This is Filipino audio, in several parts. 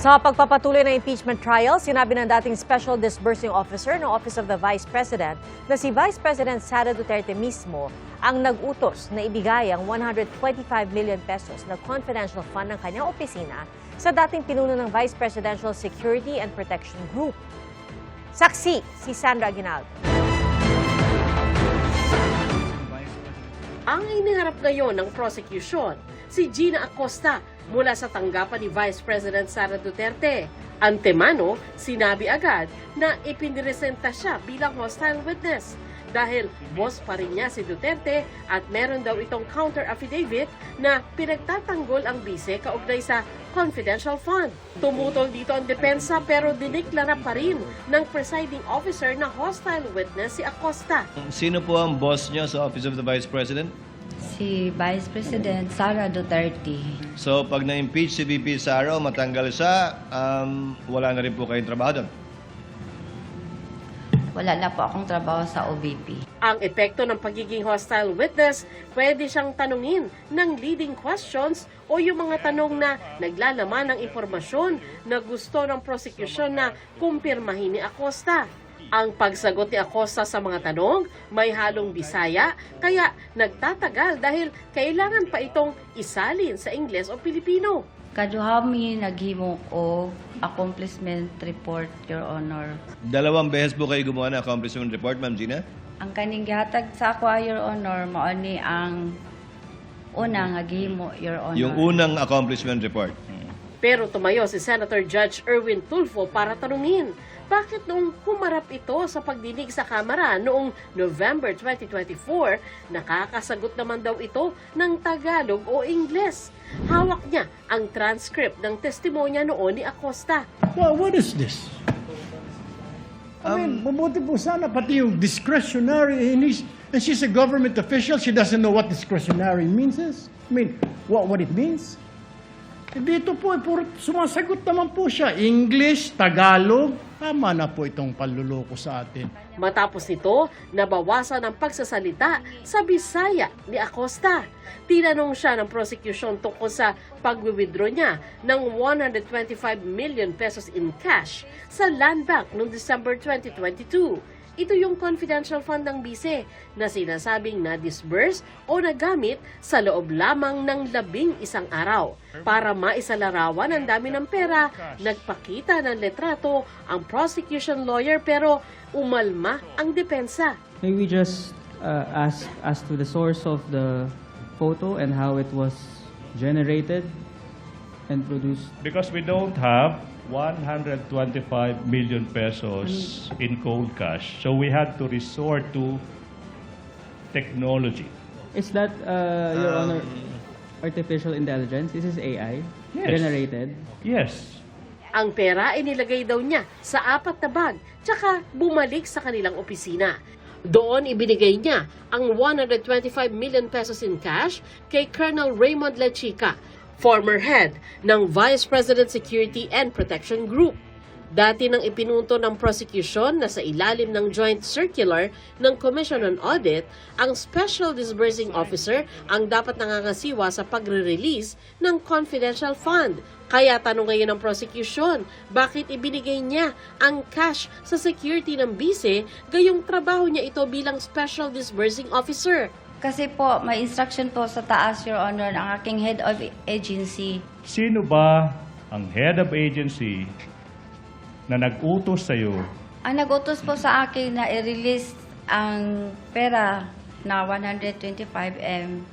Sa pagpapatuloy ng impeachment trial, sinabi ng dating Special Disbursing Officer ng Office of the Vice President na si Vice President Sara Duterte mismo ang nag-utos na ibigay ang 125 million pesos na confidential fund ng kanyang opisina sa dating pinuno ng Vice Presidential Security and Protection Group. Saksi si Sandra Aguinaldo. Ang iniharap ngayon ng prosecution, si Gina Acosta mula sa tanggapan ni Vice President Sara Duterte. Antemano, sinabi agad na ipiniresenta siya bilang hostile witness dahil boss pa rin niya si Duterte at meron daw itong counter affidavit na pinagtatanggol ang bise kaugnay sa confidential fund. Tumutol dito ang depensa pero diniklara pa rin ng presiding officer na hostile witness si Acosta. Sino po ang boss niyo sa Office of the Vice President? Si Vice President Sara Duterte. So pag na-impeach si VP Sara o matanggal siya, wala na rin po kayong trabaho doon? Wala na po akong trabaho sa OVP. Ang epekto ng pagiging hostile witness, pwede siyang tanungin ng leading questions o yung mga tanong na naglalaman ng impormasyon na gusto ng prosecution na kumpirmahin ni Acosta. Ang pagsagot ni Acosta sa mga tanong may halong Bisaya, kaya nagtatagal dahil kailangan pa itong isalin sa Ingles o Pilipino. Kaduhami naghimo o accomplishment report, Your Honor. 2 beses po kayo gumawa ng accomplishment report, Ma'am Gina? Ang kaning gihatag sa ako, Your Honor, mao ni ang una nga gihimo, Your Honor. Yung unang accomplishment report. Pero tumayo si Senator Judge Erwin Tulfo para tanungin, bakit noong humarap ito sa pagdinig sa Kamara noong November 2024, nakakasagot naman daw ito ng Tagalog o Ingles? Hawak niya ang transcript ng testimonya noon ni Acosta. Well, what is this? I mean, mabuti po sana pati yung discretionary, and she's a government official, she doesn't know what discretionary means is. I mean, what it means? Dito po, sumasagot naman po siya. English, Tagalog, tama na po itong panluloko sa atin. Matapos nito, nabawasan ang pagsasalita sa Bisaya ni Acosta. Tinanong siya ng prosecution tungkol sa pag-withdraw niya ng 125 million pesos in cash sa Land Bank noong December 2022. Ito yung confidential fund ng bise na sinasabing na-disburse o nagamit sa loob lamang ng 11 araw. Para maisalarawan ang dami ng pera, nagpakita ng letrato ang prosecution lawyer pero umalma ang depensa. May we just ask as to the source of the photo and how it was generated and produced? Because we don't have 125 million pesos in cold cash. So we had to resort to technology. Is that, Your Honor, artificial intelligence? This is AI Yes. generated? Yes. Ang pera inilagay daw niya sa 4 na bag, tsaka bumalik sa kanilang opisina. Doon ibinigay niya ang 125 million pesos in cash kay Colonel Raymond Lechica, former head ng Vice President Security and Protection Group. Dati nang ipinunto ng prosecution na sa ilalim ng joint circular ng Commission on Audit, ang Special Disbursing Officer ang dapat nangangasiwa sa pagre-release ng confidential fund. Kaya tanong ngayon ng prosecution, bakit ibinigay niya ang cash sa security ng bise, gayong trabaho niya ito bilang Special Disbursing Officer? Kasi po, may instruction po sa taas, Your Honor, ng aking head of agency. Sino ba ang head of agency na nag-utos sa'yo? Ang nag-utos po sa akin na i-release ang pera na 125M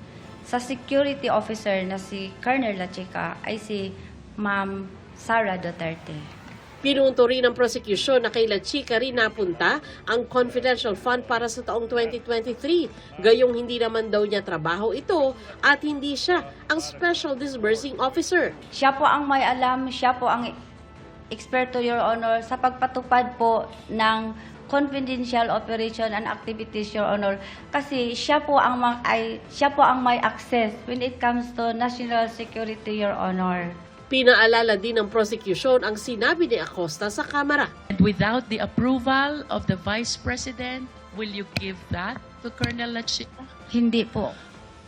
sa security officer na si Colonel Lechica ay si Ma'am Sara Duterte. Pinunto rin ng prosecution na kay Lechica rin napunta ang confidential fund para sa taong 2023. Gayong hindi naman daw niya trabaho ito at hindi siya ang Special Disbursing Officer. Siya po ang may alam, siya po ang eksperto, Your Honor, sa pagpatupad po ng confidential operation and activities, Your Honor. Kasi siya po ang may access when it comes to national security, Your Honor. Pinaalala din ng prosecution ang sinabi ni Acosta sa Kamara. And without the approval of the Vice President, will you give that to Colonel Lechica? Hindi po.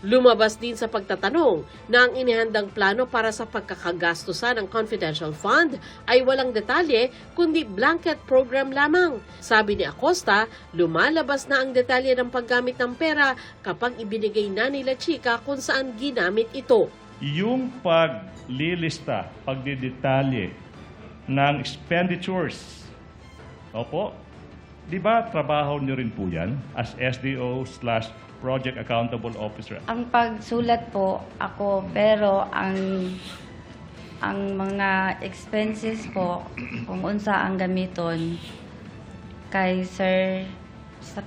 Lumabas din sa pagtatanong na ang inihandang plano para sa pagkakagastusan ng confidential fund ay walang detalye kundi blanket program lamang. Sabi ni Acosta, lumalabas na ang detalye ng paggamit ng pera kapag ibinigay na nila Chica kung saan ginamit ito. Yung paglilista, pagdidetalye ng expenditures, opo, di ba trabaho niyo rin po yan as SDO/Project Accountable Officer? Ang pagsulat po ako, pero ang mga expenses po kung unsa ang gamiton kay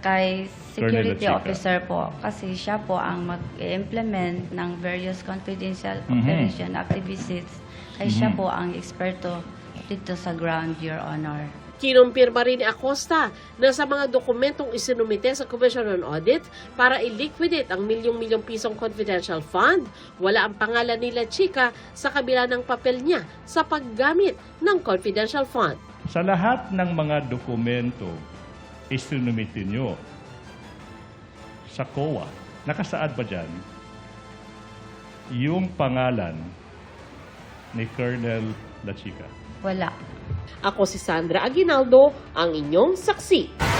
kay security Chica. officer po, kasi siya po ang mag-implement ng various confidential Mhm. operation activities, kay siya po ang eksperto dito sa ground, Your Honor. Kinumpirma rin ni Acosta na sa mga dokumentong isinumite sa Commission on Audit para i-liquidate ang milyong-milyong pisong confidential fund, wala ang pangalan nila Chica sa kabila ng papel niya sa paggamit ng confidential fund. Sa lahat ng mga dokumento isinumite nyo sa COA, nakasaad ba dyan yung pangalan ni Colonel La Chica? Wala. Ako si Sandra Aguinaldo, ang inyong saksi.